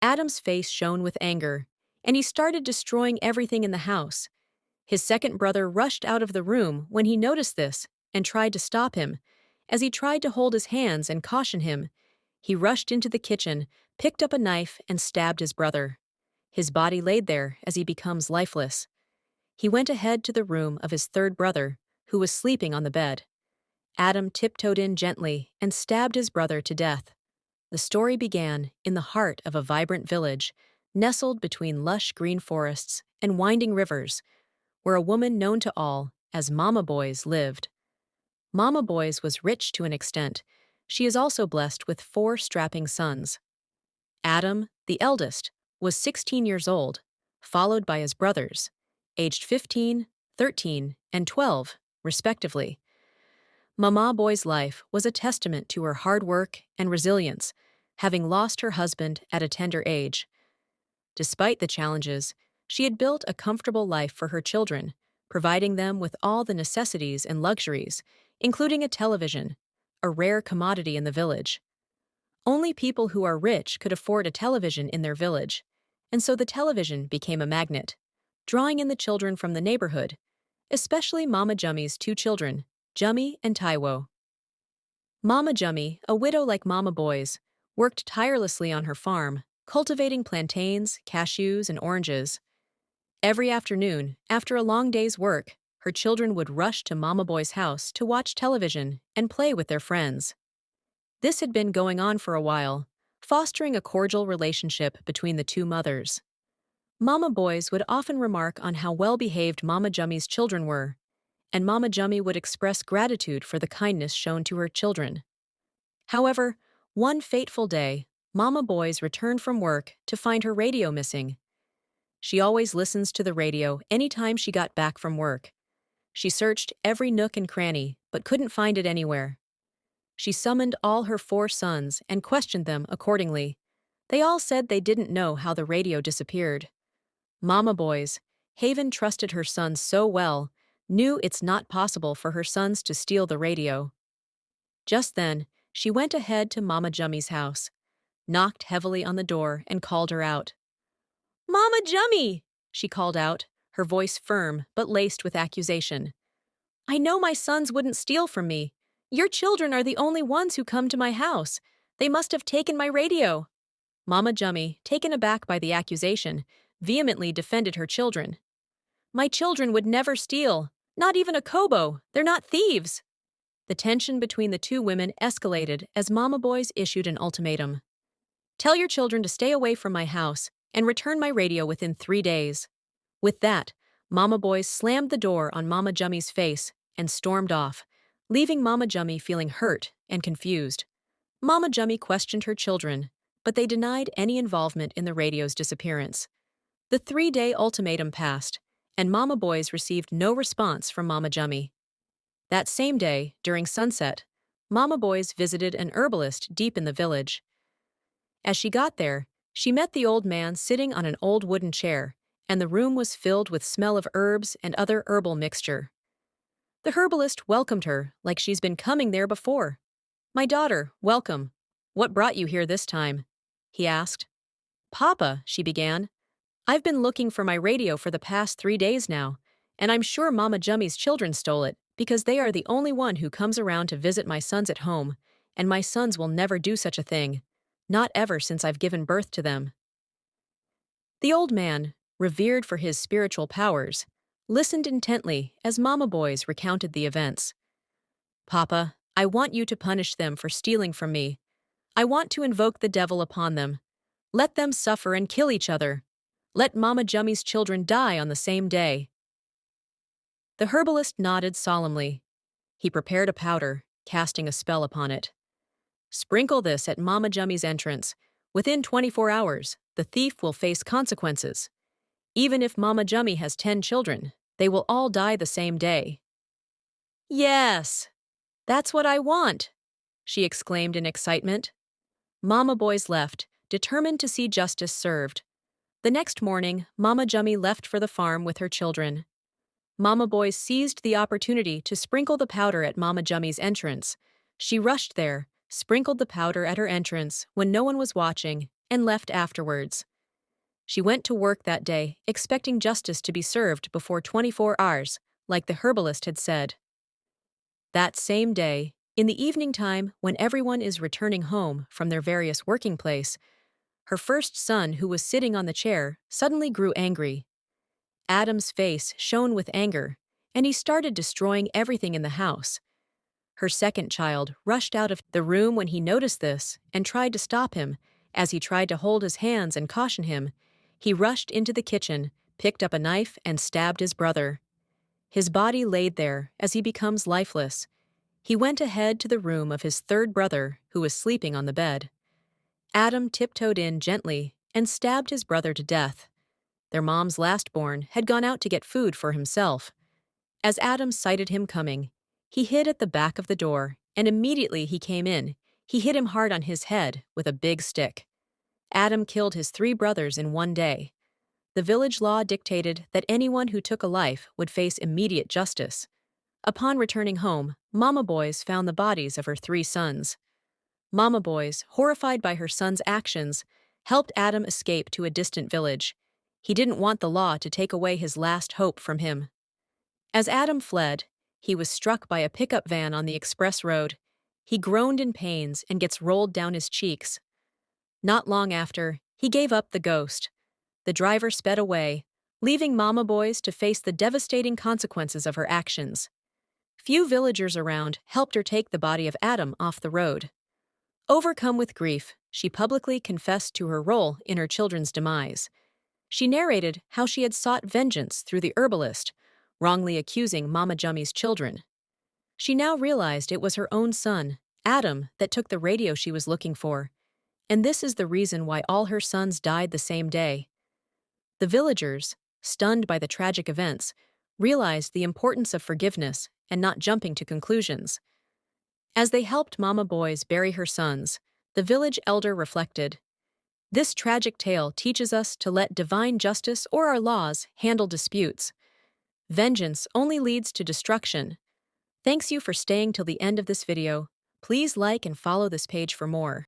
Adam's face shone with anger, and he started destroying everything in the house. His second brother rushed out of the room when he noticed this and tried to stop him. As he tried to hold his hands and caution him, he rushed into the kitchen, picked up a knife, and stabbed his brother. His body laid there as he becomes lifeless. He went ahead to the room of his third brother, who was sleeping on the bed. Adam tiptoed in gently and stabbed his brother to death. The story began in the heart of a vibrant village, nestled between lush green forests and winding rivers, where a woman known to all as Mama Boys lived. Mama Boys was rich to an extent. She is also blessed with 4 strapping sons. Adam, the eldest, was 16 years old, followed by his brothers, aged 15, 13, and 12, respectively. Mama Boy's life was a testament to her hard work and resilience, having lost her husband at a tender age. Despite the challenges, she had built a comfortable life for her children, providing them with all the necessities and luxuries, including a television, a rare commodity in the village. Only people who are rich could afford a television in their village, and so the television became a magnet, drawing in the children from the neighborhood, especially Mama Jummy's 2 children, Jummy and Taiwo. Mama Jummy, a widow like Mama Boys, worked tirelessly on her farm, cultivating plantains, cashews, and oranges. Every afternoon, after a long day's work, her children would rush to Mama Boy's house to watch television and play with their friends. This had been going on for a while, fostering a cordial relationship between the 2 mothers. Mama Boys would often remark on how well-behaved Mama Jummy's children were, and Mama Jummy would express gratitude for the kindness shown to her children. However, one fateful day, Mama Boys returned from work to find her radio missing. She always listens to the radio anytime she got back from work. She searched every nook and cranny, but couldn't find it anywhere. She summoned all her 4 sons and questioned them accordingly. They all said they didn't know how the radio disappeared. Mama Boys, Haven trusted her sons so well, knew it's not possible for her sons to steal the radio. Just then, she went ahead to Mama Jummy's house, knocked heavily on the door, and called her out. "Mama Jummy!" she called out, her voice firm but laced with accusation. "I know my sons wouldn't steal from me. Your children are the only ones who come to my house. They must have taken my radio." Mama Jummy, taken aback by the accusation, vehemently defended her children. "My children would never steal. Not even a kobo. They're not thieves." The tension between the 2 women escalated as Mama Boys issued an ultimatum. "Tell your children to stay away from my house and return my radio within 3 days." With that, Mama Boys slammed the door on Mama Jummy's face and stormed off, leaving Mama Jummy feeling hurt and confused. Mama Jummy questioned her children, but they denied any involvement in the radio's disappearance. The 3-day ultimatum passed, and Mama Boys received no response from Mama Jummy. That same day, during sunset, Mama Boys visited an herbalist deep in the village. As she got there, she met the old man sitting on an old wooden chair, and the room was filled with smell of herbs and other herbal mixture. The herbalist welcomed her like she's been coming there before. "My daughter, welcome. What brought you here this time?" he asked. "Papa," she began, "I've been looking for my radio for the past 3 days now, and I'm sure Mama Jummy's children stole it because they are the only one who comes around to visit my sons at home, and my sons will never do such a thing, not ever since I've given birth to them." The old man, revered for his spiritual powers, listened intently as Mama Boys recounted the events. "Papa, I want you to punish them for stealing from me. I want to invoke the devil upon them. Let them suffer and kill each other. Let Mama Jummy's children die on the same day." The herbalist nodded solemnly. He prepared a powder, casting a spell upon it. "Sprinkle this at Mama Jummy's entrance. Within 24 hours, the thief will face consequences. Even if Mama Jummy has 10 children, they will all die the same day." "Yes, that's what I want," she exclaimed in excitement. Mama Boys left, determined to see justice served. The next morning, Mama Jummy left for the farm with her children. Mama Boys seized the opportunity to sprinkle the powder at Mama Jummy's entrance. She rushed there, sprinkled the powder at her entrance when no one was watching, and left afterwards. She went to work that day, expecting justice to be served before 24 hours, like the herbalist had said. That same day, in the evening time when everyone is returning home from their various working place, her first son, who was sitting on the chair, suddenly grew angry. Adam's face shone with anger, and he started destroying everything in the house. Her second child rushed out of the room when he noticed this and tried to stop him. As he tried to hold his hands and caution him, he rushed into the kitchen, picked up a knife, and stabbed his brother. His body laid there as he becomes lifeless. He went ahead to the room of his third brother, who was sleeping on the bed. Adam tiptoed in gently and stabbed his brother to death. Their mom's last-born had gone out to get food for himself. As Adam sighted him coming, he hid at the back of the door, and immediately he came in, he hit him hard on his head with a big stick. Adam killed his 3 brothers in one day. The village law dictated that anyone who took a life would face immediate justice. Upon returning home, Mama Boys found the bodies of her 3 sons. Mama Boys, horrified by her son's actions, helped Adam escape to a distant village. He didn't want the law to take away his last hope from him. As Adam fled, he was struck by a pickup van on the express road. He groaned in pains and gets rolled down his cheeks. Not long after, he gave up the ghost. The driver sped away, leaving Mama Boys to face the devastating consequences of her actions. Few villagers around helped her take the body of Adam off the road. Overcome with grief, she publicly confessed to her role in her children's demise. She narrated how she had sought vengeance through the herbalist, wrongly accusing Mama Jummy's children. She now realized it was her own son, Adam, that took the radio she was looking for. And this is the reason why all her sons died the same day. The villagers, stunned by the tragic events, realized the importance of forgiveness and not jumping to conclusions. As they helped Mama Boys bury her sons, the village elder reflected, "This tragic tale teaches us to let divine justice or our laws handle disputes. Vengeance only leads to destruction." Thanks you for staying till the end of this video. Please like and follow this page for more.